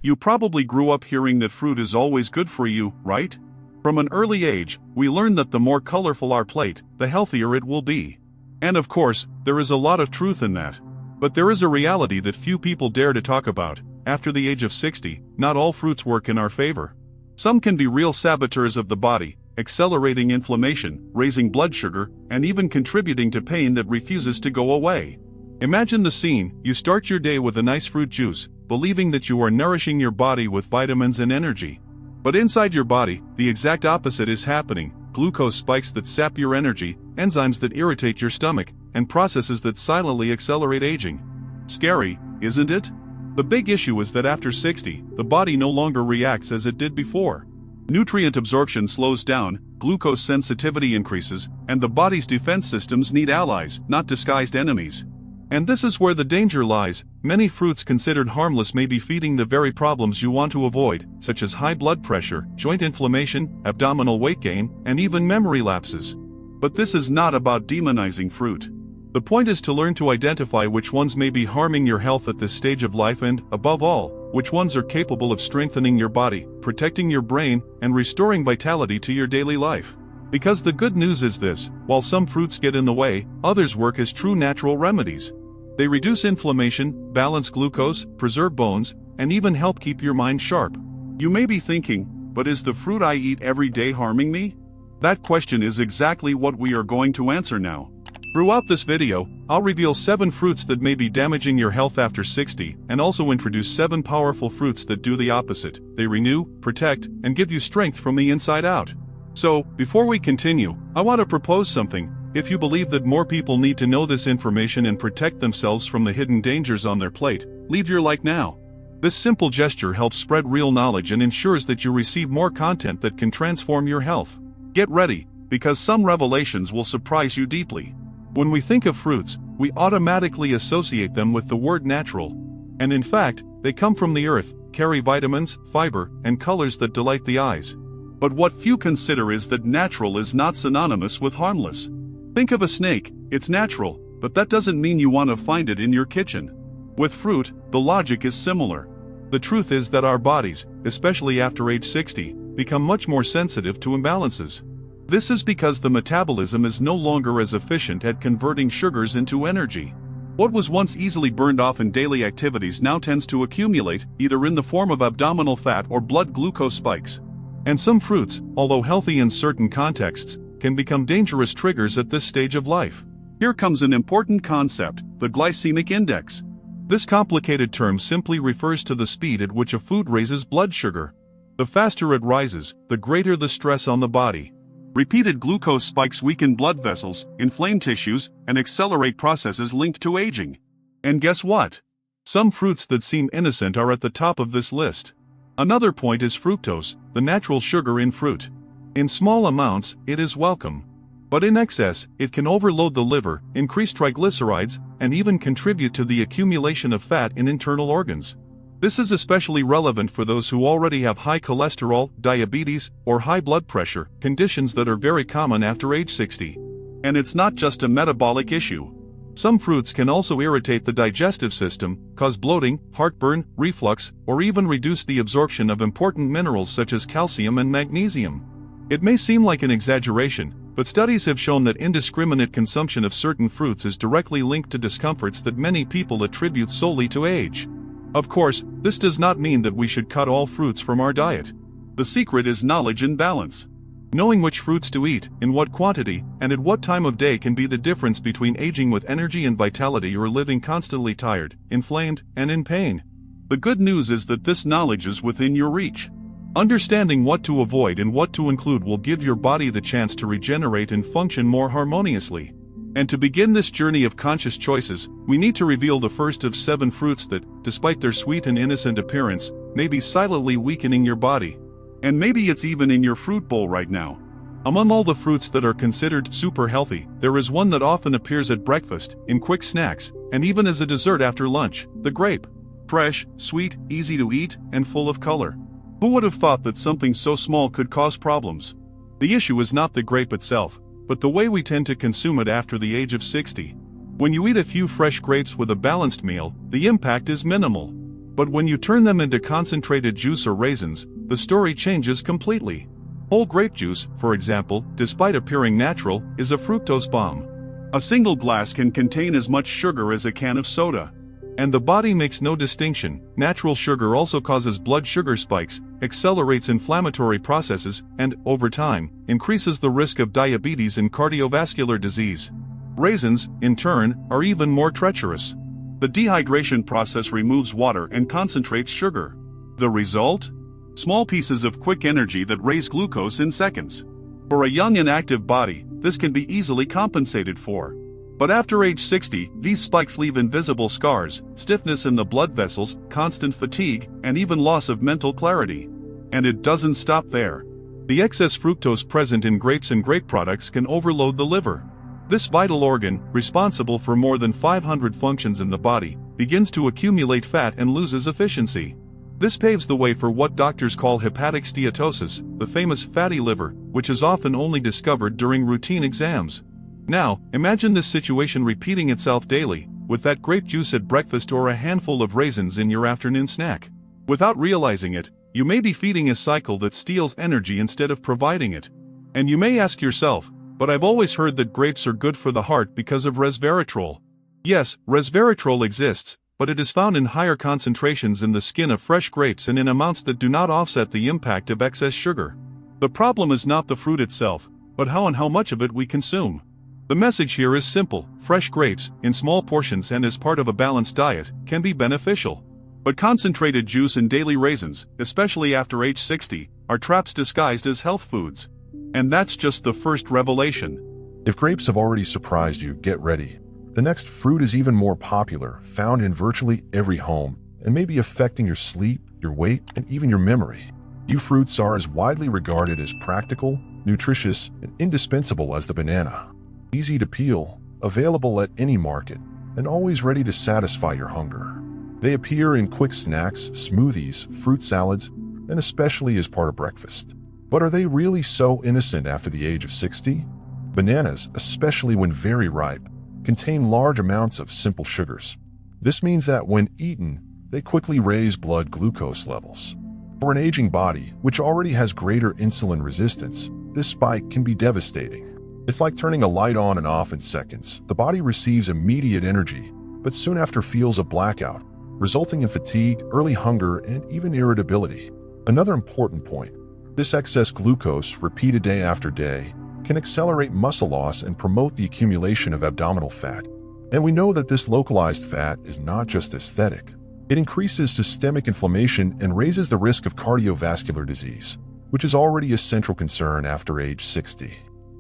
You probably grew up hearing that fruit is always good for you, right? From an early age, we learn that the more colorful our plate, the healthier it will be. And of course, there is a lot of truth in that. But there is a reality that few people dare to talk about. After the age of 60, not all fruits work in our favor. Some can be real saboteurs of the body, accelerating inflammation, raising blood sugar, and even contributing to pain that refuses to go away. Imagine the scene: you start your day with a nice fruit juice, believing that you are nourishing your body with vitamins and energy. But inside your body, the exact opposite is happening: glucose spikes that sap your energy, enzymes that irritate your stomach, and processes that silently accelerate aging. Scary, isn't it? The big issue is that after 60, the body no longer reacts as it did before. Nutrient absorption slows down, glucose sensitivity increases, and the body's defense systems need allies, not disguised enemies. And this is where the danger lies. Many fruits considered harmless may be feeding the very problems you want to avoid, such as high blood pressure, joint inflammation, abdominal weight gain, and even memory lapses. But this is not about demonizing fruit. The point is to learn to identify which ones may be harming your health at this stage of life and, above all, which ones are capable of strengthening your body, protecting your brain, and restoring vitality to your daily life. Because the good news is this: while some fruits get in the way, others work as true natural remedies. They reduce inflammation, balance glucose, preserve bones, and even help keep your mind sharp. You may be thinking, but is the fruit I eat every day harming me? That question is exactly what we are going to answer now. Throughout this video, I'll reveal 7 fruits that may be damaging your health after 60, and also introduce 7 powerful fruits that do the opposite. They renew, protect, and give you strength from the inside out. So, before we continue, I want to propose something. If you believe that more people need to know this information and protect themselves from the hidden dangers on their plate, leave your like now. This simple gesture helps spread real knowledge and ensures that you receive more content that can transform your health. Get ready, because some revelations will surprise you deeply. When we think of fruits, we automatically associate them with the word natural. And in fact, they come from the earth, carry vitamins, fiber, and colors that delight the eyes. But what few consider is that natural is not synonymous with harmless. Think of a snake. It's natural, but that doesn't mean you want to find it in your kitchen. With fruit, the logic is similar. The truth is that our bodies, especially after age 60, become much more sensitive to imbalances. This is because the metabolism is no longer as efficient at converting sugars into energy. What was once easily burned off in daily activities now tends to accumulate, either in the form of abdominal fat or blood glucose spikes. And some fruits, although healthy in certain contexts, can become dangerous triggers at this stage of life. Here comes an important concept: the glycemic index. This complicated term simply refers to the speed at which a food raises blood sugar. The faster it rises, the greater the stress on the body. Repeated glucose spikes weaken blood vessels, inflame tissues, and accelerate processes linked to aging. And guess what? Some fruits that seem innocent are at the top of this list. Another point is fructose, the natural sugar in fruit. In small amounts, it is welcome. But in excess, it can overload the liver, increase triglycerides, and even contribute to the accumulation of fat in internal organs. This is especially relevant for those who already have high cholesterol, diabetes, or high blood pressure, conditions that are very common after age 60. And it's not just a metabolic issue. Some fruits can also irritate the digestive system, cause bloating, heartburn, reflux, or even reduce the absorption of important minerals such as calcium and magnesium. It may seem like an exaggeration, but studies have shown that indiscriminate consumption of certain fruits is directly linked to discomforts that many people attribute solely to age. Of course, this does not mean that we should cut all fruits from our diet. The secret is knowledge and balance. Knowing which fruits to eat, in what quantity, and at what time of day can be the difference between aging with energy and vitality or living constantly tired, inflamed, and in pain. The good news is that this knowledge is within your reach. Understanding what to avoid and what to include will give your body the chance to regenerate and function more harmoniously. And to begin this journey of conscious choices, we need to reveal the first of 7 fruits that, despite their sweet and innocent appearance, may be silently weakening your body. And maybe it's even in your fruit bowl right now. Among all the fruits that are considered super healthy, there is one that often appears at breakfast, in quick snacks, and even as a dessert after lunch: the grape. Fresh, sweet, easy to eat, and full of color. Who would have thought that something so small could cause problems? The issue is not the grape itself, but the way we tend to consume it after the age of 60. When you eat a few fresh grapes with a balanced meal, the impact is minimal. But when you turn them into concentrated juice or raisins, the story changes completely. Whole grape juice, for example, despite appearing natural, is a fructose bomb. A single glass can contain as much sugar as a can of soda. And the body makes no distinction. Natural sugar also causes blood sugar spikes, accelerates inflammatory processes, and, over time, increases the risk of diabetes and cardiovascular disease. Raisins, in turn, are even more treacherous. The dehydration process removes water and concentrates sugar. The result? Small pieces of quick energy that raise glucose in seconds. For a young and active body, this can be easily compensated for. But after age 60, these spikes leave invisible scars, stiffness in the blood vessels, constant fatigue, and even loss of mental clarity. And it doesn't stop there. The excess fructose present in grapes and grape products can overload the liver. This vital organ, responsible for more than 500 functions in the body, begins to accumulate fat and loses efficiency. This paves the way for what doctors call hepatic steatosis, the famous fatty liver, which is often only discovered during routine exams. Now, imagine this situation repeating itself daily, with that grape juice at breakfast or a handful of raisins in your afternoon snack. Without realizing it, you may be feeding a cycle that steals energy instead of providing it. And you may ask yourself, but I've always heard that grapes are good for the heart because of resveratrol. Yes, resveratrol exists, but it is found in higher concentrations in the skin of fresh grapes and in amounts that do not offset the impact of excess sugar. The problem is not the fruit itself, but how and how much of it we consume. The message here is simple: fresh grapes, in small portions and as part of a balanced diet, can be beneficial. But concentrated juice and daily raisins, especially after age 60, are traps disguised as health foods. And that's just the first revelation. If grapes have already surprised you, get ready. The next fruit is even more popular, found in virtually every home, and may be affecting your sleep, your weight, and even your memory. Few fruits are as widely regarded as practical, nutritious, and indispensable as the banana. Easy to peel, available at any market, and always ready to satisfy your hunger. They appear in quick snacks, smoothies, fruit salads, and especially as part of breakfast. But are they really so innocent after the age of 60? Bananas, especially when very ripe, contain large amounts of simple sugars. This means that when eaten, they quickly raise blood glucose levels. For an aging body, which already has greater insulin resistance, this spike can be devastating. It's like turning a light on and off in seconds. The body receives immediate energy, but soon after feels a blackout, resulting in fatigue, early hunger, and even irritability. Another important point: this excess glucose, repeated day after day, can accelerate muscle loss and promote the accumulation of abdominal fat. And we know that this localized fat is not just aesthetic. It increases systemic inflammation and raises the risk of cardiovascular disease, which is already a central concern after age 60.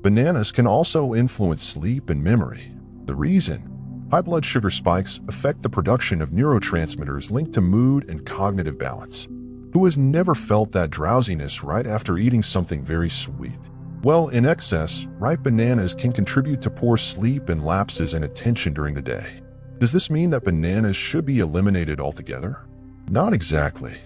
Bananas can also influence sleep and memory. The reason? High blood sugar spikes affect the production of neurotransmitters linked to mood and cognitive balance. Who has never felt that drowsiness right after eating something very sweet? Well, in excess, ripe bananas can contribute to poor sleep and lapses in attention during the day. Does this mean that bananas should be eliminated altogether? Not exactly.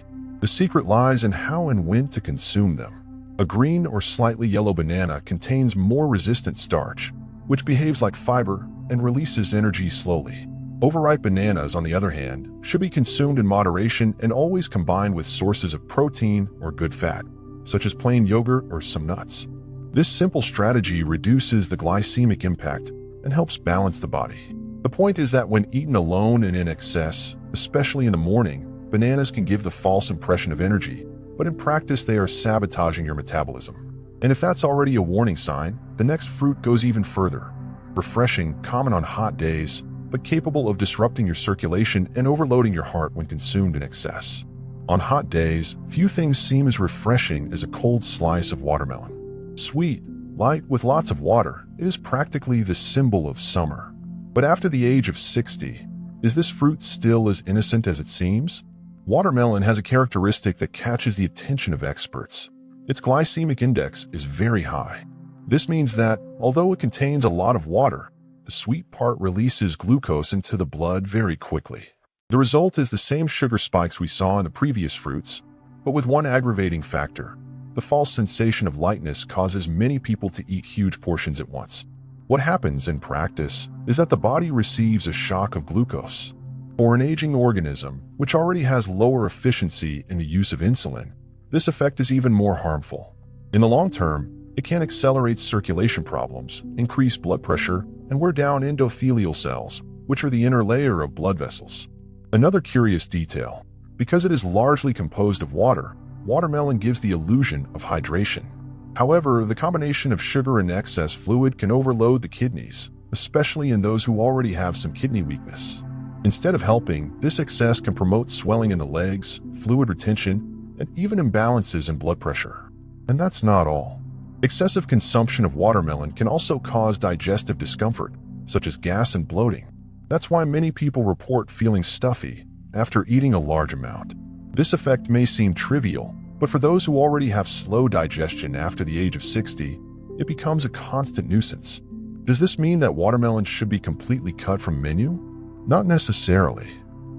The secret lies in how and when to consume them. A green or slightly yellow banana contains more resistant starch, which behaves like fiber and releases energy slowly. Overripe bananas, on the other hand, should be consumed in moderation and always combined with sources of protein or good fat, such as plain yogurt or some nuts. This simple strategy reduces the glycemic impact and helps balance the body. The point is that when eaten alone and in excess, especially in the morning, bananas can give the false impression of energy, but in practice they are sabotaging your metabolism. And if that's already a warning sign, the next fruit goes even further. Refreshing, common on hot days, but capable of disrupting your circulation and overloading your heart when consumed in excess. On hot days, few things seem as refreshing as a cold slice of watermelon. Sweet, light, with lots of water, it is practically the symbol of summer. But after the age of 60, is this fruit still as innocent as it seems? Watermelon has a characteristic that catches the attention of experts. Its glycemic index is very high. This means that, although it contains a lot of water, the sweet part releases glucose into the blood very quickly. The result is the same sugar spikes we saw in the previous fruits, but with one aggravating factor. The false sensation of lightness causes many people to eat huge portions at once. What happens in practice is that the body receives a shock of glucose. For an aging organism, which already has lower efficiency in the use of insulin, this effect is even more harmful. In the long term, it can accelerate circulation problems, increase blood pressure, and wear down endothelial cells, which are the inner layer of blood vessels. Another curious detail: because it is largely composed of water, watermelon gives the illusion of hydration. However, the combination of sugar and excess fluid can overload the kidneys, especially in those who already have some kidney weakness. Instead of helping, this excess can promote swelling in the legs, fluid retention, and even imbalances in blood pressure. And that's not all. Excessive consumption of watermelon can also cause digestive discomfort, such as gas and bloating. That's why many people report feeling stuffy after eating a large amount. This effect may seem trivial, but for those who already have slow digestion after the age of 60, it becomes a constant nuisance. Does this mean that watermelon should be completely cut from menu? Not necessarily.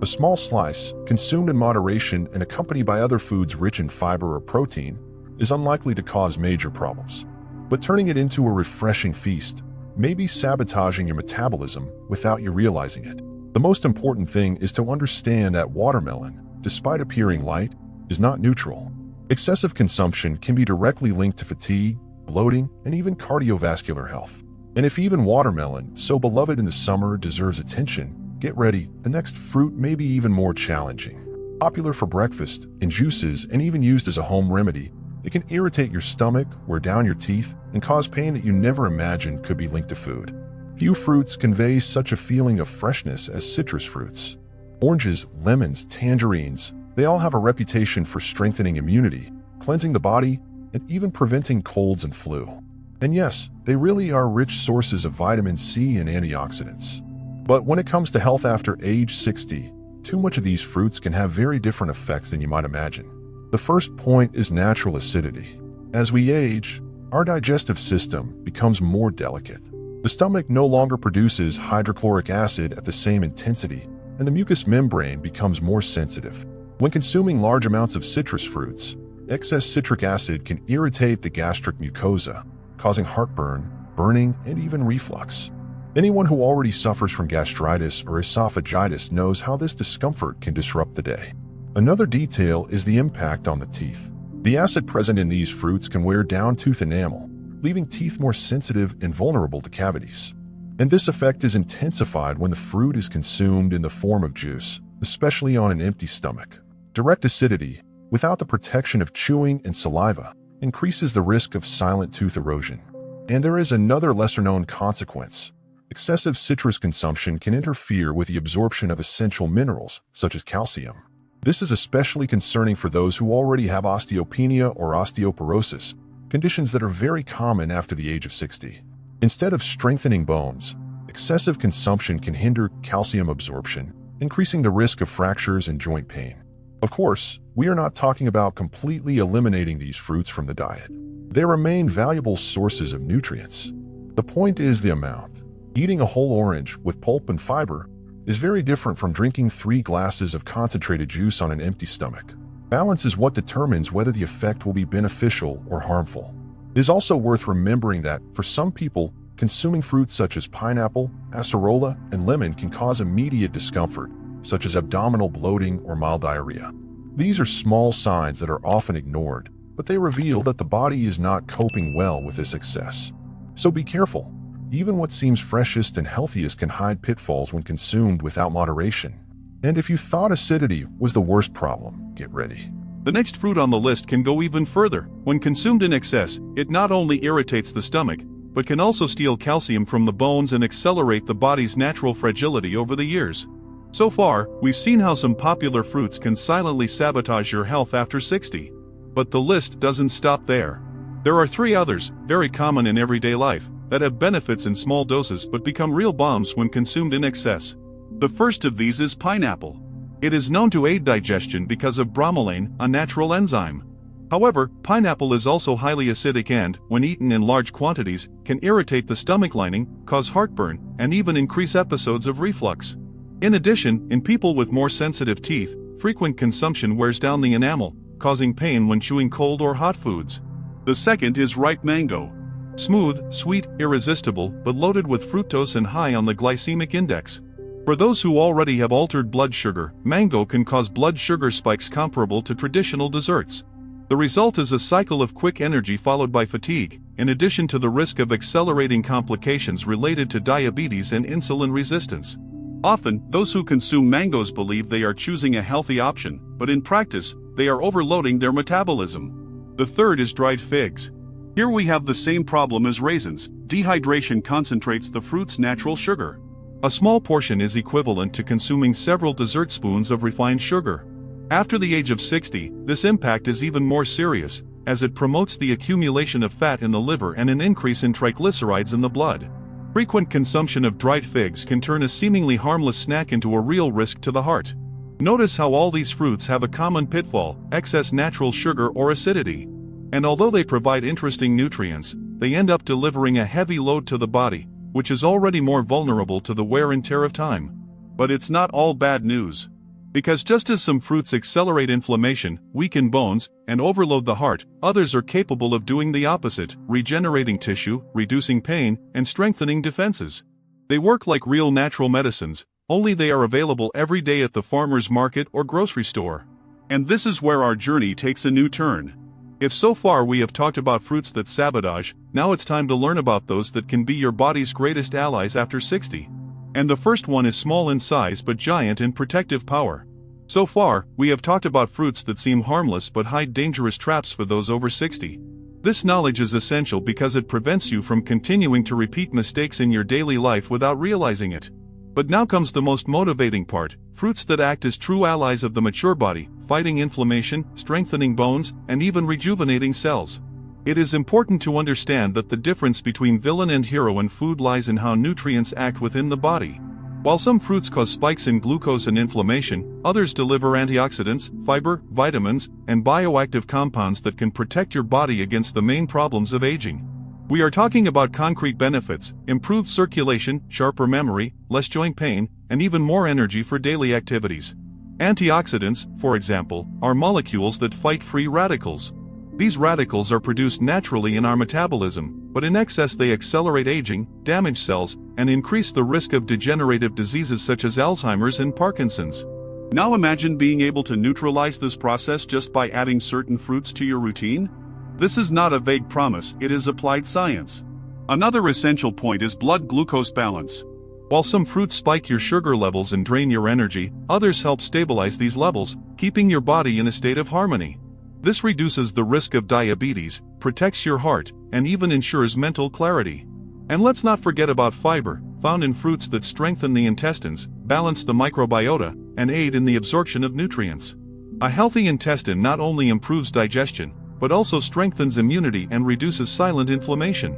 A small slice, consumed in moderation and accompanied by other foods rich in fiber or protein, is unlikely to cause major problems. But turning it into a refreshing feast may be sabotaging your metabolism without you realizing it. The most important thing is to understand that watermelon, despite appearing light, is not neutral. Excessive consumption can be directly linked to fatigue, bloating, and even cardiovascular health. And if even watermelon, so beloved in the summer, deserves attention, get ready, the next fruit may be even more challenging. Popular for breakfast, in juices, and even used as a home remedy, it can irritate your stomach, wear down your teeth, and cause pain that you never imagined could be linked to food. Few fruits convey such a feeling of freshness as citrus fruits. Oranges, lemons, tangerines, they all have a reputation for strengthening immunity, cleansing the body, and even preventing colds and flu. And yes, they really are rich sources of vitamin C and antioxidants. But when it comes to health after age 60, too much of these fruits can have very different effects than you might imagine. The first point is natural acidity. As we age, our digestive system becomes more delicate. The stomach no longer produces hydrochloric acid at the same intensity, and the mucous membrane becomes more sensitive. When consuming large amounts of citrus fruits, excess citric acid can irritate the gastric mucosa, causing heartburn, burning, and even reflux. Anyone who already suffers from gastritis or esophagitis knows how this discomfort can disrupt the day. Another detail is the impact on the teeth. The acid present in these fruits can wear down tooth enamel, leaving teeth more sensitive and vulnerable to cavities. And this effect is intensified when the fruit is consumed in the form of juice, especially on an empty stomach. Direct acidity, without the protection of chewing and saliva, increases the risk of silent tooth erosion. And there is another lesser-known consequence. Excessive citrus consumption can interfere with the absorption of essential minerals, such as calcium. This is especially concerning for those who already have osteopenia or osteoporosis, conditions that are very common after the age of 60. Instead of strengthening bones, excessive consumption can hinder calcium absorption, increasing the risk of fractures and joint pain. Of course, we are not talking about completely eliminating these fruits from the diet. They remain valuable sources of nutrients. The point is the amount. Eating a whole orange with pulp and fiber is very different from drinking 3 glasses of concentrated juice on an empty stomach. Balance is what determines whether the effect will be beneficial or harmful. It is also worth remembering that, for some people, consuming fruits such as pineapple, acerola, and lemon can cause immediate discomfort, such as abdominal bloating or mild diarrhea. These are small signs that are often ignored, but they reveal that the body is not coping well with this excess. So be careful. Even what seems freshest and healthiest can hide pitfalls when consumed without moderation. And if you thought acidity was the worst problem, get ready. The next fruit on the list can go even further. When consumed in excess, it not only irritates the stomach, but can also steal calcium from the bones and accelerate the body's natural fragility over the years. So far, we've seen how some popular fruits can silently sabotage your health after 60. But the list doesn't stop there. There are 3 others, very common in everyday life, that have benefits in small doses but become real bombs when consumed in excess. The first of these is pineapple. It is known to aid digestion because of bromelain, a natural enzyme. However, pineapple is also highly acidic and, when eaten in large quantities, can irritate the stomach lining, cause heartburn, and even increase episodes of reflux. In addition, in people with more sensitive teeth, frequent consumption wears down the enamel, causing pain when chewing cold or hot foods. The second is ripe mango. Smooth, sweet, irresistible, but loaded with fructose and high on the glycemic index. For those who already have altered blood sugar, mango can cause blood sugar spikes comparable to traditional desserts. The result is a cycle of quick energy followed by fatigue, in addition to the risk of accelerating complications related to diabetes and insulin resistance. Often, those who consume mangoes believe they are choosing a healthy option, but in practice, they are overloading their metabolism. The third is dried figs. Here we have the same problem as raisins. Dehydration concentrates the fruit's natural sugar. A small portion is equivalent to consuming several dessert spoons of refined sugar. After the age of 60, this impact is even more serious, as it promotes the accumulation of fat in the liver and an increase in triglycerides in the blood. Frequent consumption of dried figs can turn a seemingly harmless snack into a real risk to the heart. Notice how all these fruits have a common pitfall: excess natural sugar or acidity. And although they provide interesting nutrients, they end up delivering a heavy load to the body, which is already more vulnerable to the wear and tear of time. But it's not all bad news. Because just as some fruits accelerate inflammation, weaken bones, and overload the heart, others are capable of doing the opposite, regenerating tissue, reducing pain, and strengthening defenses. They work like real natural medicines, only they are available every day at the farmer's market or grocery store. And this is where our journey takes a new turn. If so far we have talked about fruits that sabotage, now it's time to learn about those that can be your body's greatest allies after 60. And the first one is small in size but giant in protective power. So far, we have talked about fruits that seem harmless but hide dangerous traps for those over 60. This knowledge is essential because it prevents you from continuing to repeat mistakes in your daily life without realizing it. But now comes the most motivating part: fruits that act as true allies of the mature body, fighting inflammation, strengthening bones, and even rejuvenating cells. It is important to understand that the difference between villain and hero in food lies in how nutrients act within the body. While some fruits cause spikes in glucose and inflammation, others deliver antioxidants, fiber, vitamins, and bioactive compounds that can protect your body against the main problems of aging. We are talking about concrete benefits: improved circulation, sharper memory, less joint pain, and even more energy for daily activities. Antioxidants, for example, are molecules that fight free radicals. These radicals are produced naturally in our metabolism, but in excess they accelerate aging, damage cells, and increase the risk of degenerative diseases such as Alzheimer's and Parkinson's. Now imagine being able to neutralize this process just by adding certain fruits to your routine. This is not a vague promise, it is applied science. Another essential point is blood glucose balance. While some fruits spike your sugar levels and drain your energy, others help stabilize these levels, keeping your body in a state of harmony. This reduces the risk of diabetes, protects your heart, and even ensures mental clarity. And let's not forget about fiber, found in fruits that strengthen the intestines, balance the microbiota, and aid in the absorption of nutrients. A healthy intestine not only improves digestion, but also strengthens immunity and reduces silent inflammation.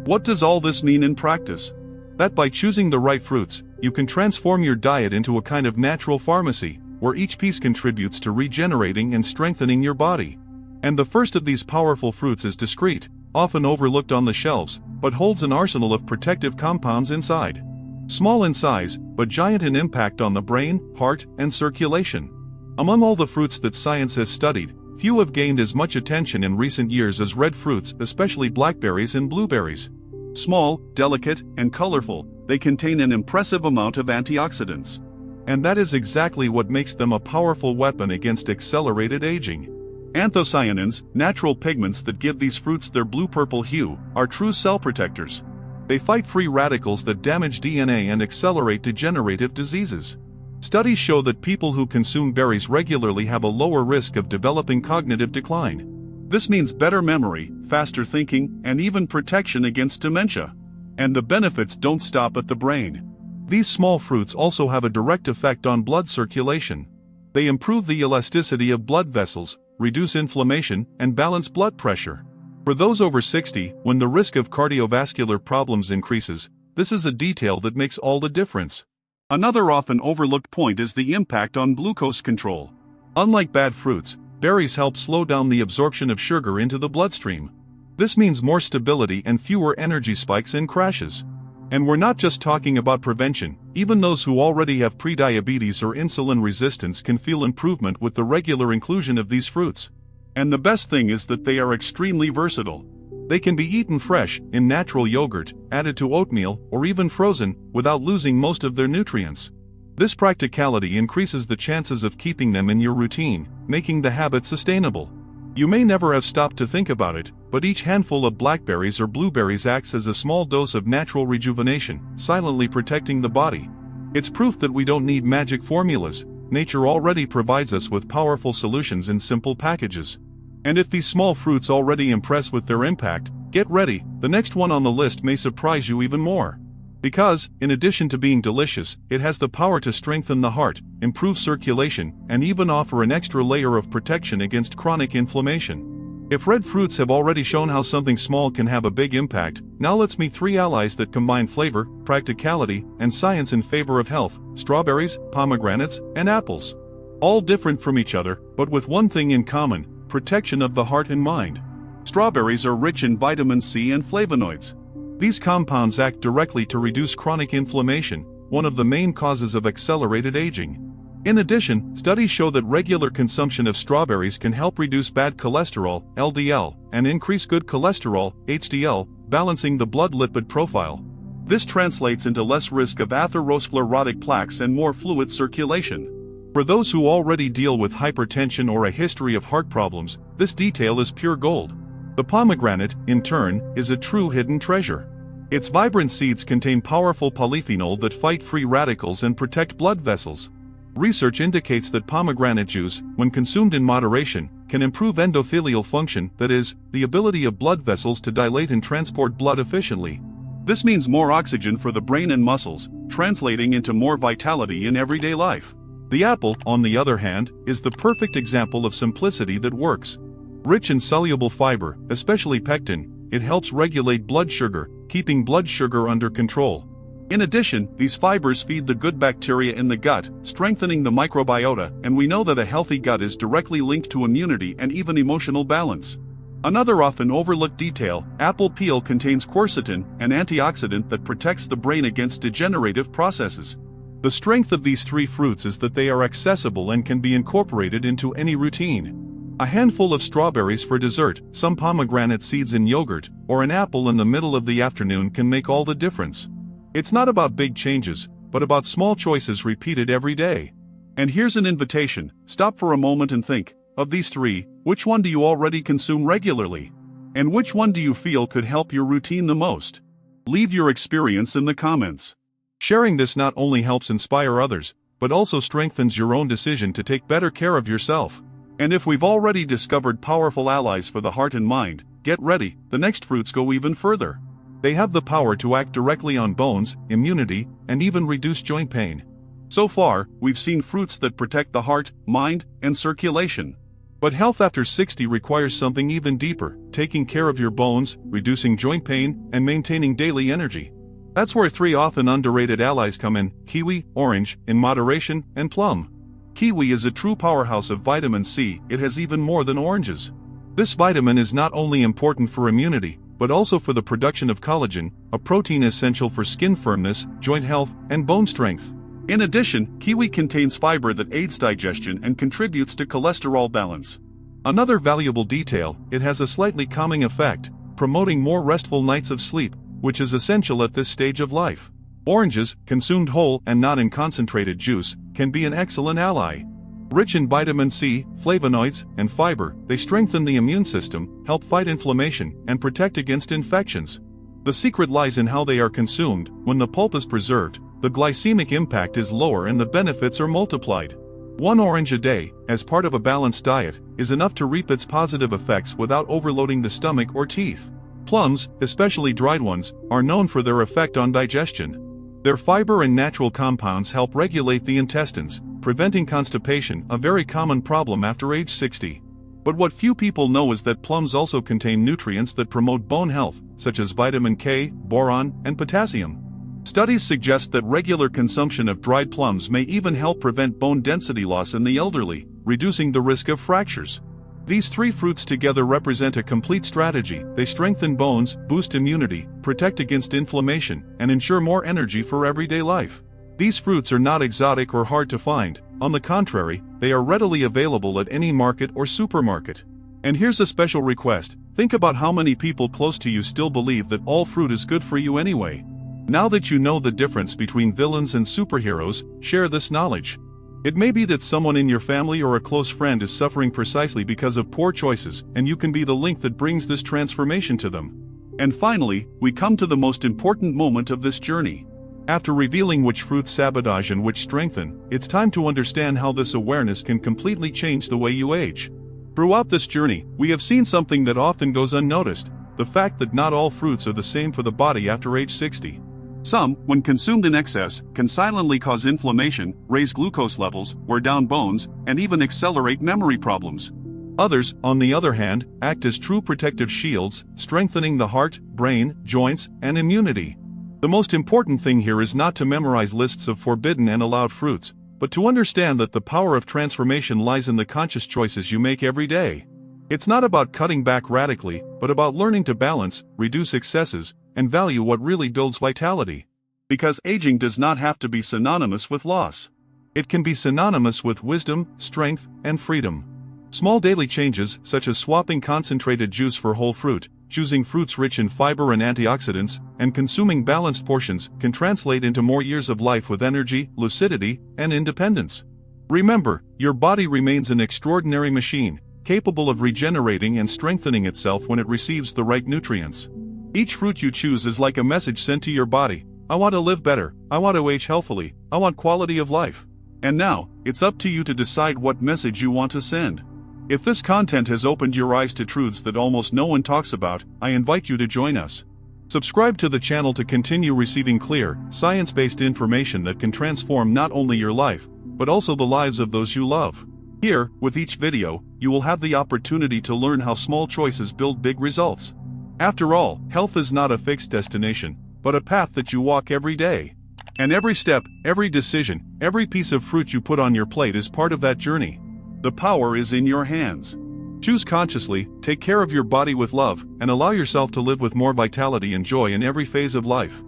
What does all this mean in practice? That by choosing the right fruits, you can transform your diet into a kind of natural pharmacy, where each piece contributes to regenerating and strengthening your body. And the first of these powerful fruits is discreet, often overlooked on the shelves, but holds an arsenal of protective compounds inside. Small in size, but giant in impact on the brain, heart, and circulation. Among all the fruits that science has studied, few have gained as much attention in recent years as red fruits, especially blackberries and blueberries. Small, delicate, and colorful, they contain an impressive amount of antioxidants. And that is exactly what makes them a powerful weapon against accelerated aging. Anthocyanins, natural pigments that give these fruits their blue-purple hue, are true cell protectors. They fight free radicals that damage DNA and accelerate degenerative diseases. Studies show that people who consume berries regularly have a lower risk of developing cognitive decline. This means better memory, faster thinking, and even protection against dementia. And the benefits don't stop at the brain. These small fruits also have a direct effect on blood circulation. They improve the elasticity of blood vessels, reduce inflammation, and balance blood pressure. For those over 60, when the risk of cardiovascular problems increases, this is a detail that makes all the difference. Another often overlooked point is the impact on glucose control. Unlike bad fruits, berries help slow down the absorption of sugar into the bloodstream. This means more stability and fewer energy spikes and crashes. And we're not just talking about prevention. Even those who already have prediabetes or insulin resistance can feel improvement with the regular inclusion of these fruits. And the best thing is that they are extremely versatile. They can be eaten fresh, in natural yogurt, added to oatmeal, or even frozen, without losing most of their nutrients. This practicality increases the chances of keeping them in your routine, making the habit sustainable. You may never have stopped to think about it, but each handful of blackberries or blueberries acts as a small dose of natural rejuvenation, silently protecting the body. It's proof that we don't need magic formulas. Nature already provides us with powerful solutions in simple packages. And if these small fruits already impress with their impact, get ready, the next one on the list may surprise you even more. Because, in addition to being delicious, it has the power to strengthen the heart, improve circulation, and even offer an extra layer of protection against chronic inflammation. If red fruits have already shown how something small can have a big impact, now let's meet three allies that combine flavor, practicality, and science in favor of health: strawberries, pomegranates, and apples. All different from each other, but with one thing in common: protection of the heart and mind. Strawberries are rich in vitamin C and flavonoids. These compounds act directly to reduce chronic inflammation, one of the main causes of accelerated aging. In addition, studies show that regular consumption of strawberries can help reduce bad cholesterol, LDL, and increase good cholesterol, HDL, balancing the blood lipid profile. This translates into less risk of atherosclerotic plaques and more fluid circulation. For those who already deal with hypertension or a history of heart problems, this detail is pure gold. The pomegranate, in turn, is a true hidden treasure. Its vibrant seeds contain powerful polyphenol that fight free radicals and protect blood vessels. Research indicates that pomegranate juice, when consumed in moderation, can improve endothelial function, that is, the ability of blood vessels to dilate and transport blood efficiently. This means more oxygen for the brain and muscles, translating into more vitality in everyday life. The apple, on the other hand, is the perfect example of simplicity that works. Rich in soluble fiber, especially pectin, it helps regulate blood sugar, keeping blood sugar under control. In addition, these fibers feed the good bacteria in the gut, strengthening the microbiota, and we know that a healthy gut is directly linked to immunity and even emotional balance. Another often overlooked detail: apple peel contains quercetin, an antioxidant that protects the brain against degenerative processes. The strength of these three fruits is that they are accessible and can be incorporated into any routine. A handful of strawberries for dessert, some pomegranate seeds in yogurt, or an apple in the middle of the afternoon can make all the difference. It's not about big changes, but about small choices repeated every day. And here's an invitation: stop for a moment and think, of these three, which one do you already consume regularly? And which one do you feel could help your routine the most? Leave your experience in the comments. Sharing this not only helps inspire others, but also strengthens your own decision to take better care of yourself. And if we've already discovered powerful allies for the heart and mind, get ready, the next fruits go even further. They have the power to act directly on bones, immunity, and even reduce joint pain. So far, we've seen fruits that protect the heart, mind, and circulation. But health after 60 requires something even deeper: taking care of your bones, reducing joint pain, and maintaining daily energy. That's where three often underrated allies come in: kiwi, orange, in moderation, and plum. Kiwi is a true powerhouse of vitamin C. It has even more than oranges. This vitamin is not only important for immunity, but also for the production of collagen, a protein essential for skin firmness, joint health, and bone strength. In addition, kiwi contains fiber that aids digestion and contributes to cholesterol balance. Another valuable detail: it has a slightly calming effect, promoting more restful nights of sleep, which is essential at this stage of life. Oranges, consumed whole and not in concentrated juice, can be an excellent ally. Rich in vitamin C, flavonoids, and fiber, they strengthen the immune system, help fight inflammation, and protect against infections. The secret lies in how they are consumed. When the pulp is preserved, the glycemic impact is lower and the benefits are multiplied. One orange a day, as part of a balanced diet, is enough to reap its positive effects without overloading the stomach or teeth. Plums, especially dried ones, are known for their effect on digestion. Their fiber and natural compounds help regulate the intestines, preventing constipation, a very common problem after age 60. But what few people know is that plums also contain nutrients that promote bone health, such as vitamin K, boron, and potassium. Studies suggest that regular consumption of dried plums may even help prevent bone density loss in the elderly, reducing the risk of fractures. These three fruits together represent a complete strategy. They strengthen bones, boost immunity, protect against inflammation, and ensure more energy for everyday life. These fruits are not exotic or hard to find. On the contrary, they are readily available at any market or supermarket. And here's a special request: think about how many people close to you still believe that all fruit is good for you anyway. Now that you know the difference between villains and superheroes, share this knowledge. It may be that someone in your family or a close friend is suffering precisely because of poor choices, and you can be the link that brings this transformation to them. And finally, we come to the most important moment of this journey. After revealing which fruits sabotage and which strengthen, it's time to understand how this awareness can completely change the way you age. Throughout this journey, we have seen something that often goes unnoticed: the fact that not all fruits are the same for the body after age 60. Some, when consumed in excess, can silently cause inflammation, raise glucose levels, wear down bones, and even accelerate memory problems. Others, on the other hand, act as true protective shields, strengthening the heart, brain, joints, and immunity. The most important thing here is not to memorize lists of forbidden and allowed fruits, but to understand that the power of transformation lies in the conscious choices you make every day. It's not about cutting back radically, but about learning to balance, reduce excesses, and value what really builds vitality. Because aging does not have to be synonymous with loss. It can be synonymous with wisdom, strength, and freedom. Small daily changes, such as swapping concentrated juice for whole fruit, choosing fruits rich in fiber and antioxidants, and consuming balanced portions, can translate into more years of life with energy, lucidity, and independence. Remember, your body remains an extraordinary machine, capable of regenerating and strengthening itself when it receives the right nutrients. Each fruit you choose is like a message sent to your body: I want to live better, I want to age healthily, I want quality of life. And now, it's up to you to decide what message you want to send. If this content has opened your eyes to truths that almost no one talks about, I invite you to join us. Subscribe to the channel to continue receiving clear, science-based information that can transform not only your life, but also the lives of those you love. Here, with each video, you will have the opportunity to learn how small choices build big results. After all, health is not a fixed destination, but a path that you walk every day. And every step, every decision, every piece of fruit you put on your plate is part of that journey. The power is in your hands. Choose consciously, take care of your body with love, and allow yourself to live with more vitality and joy in every phase of life.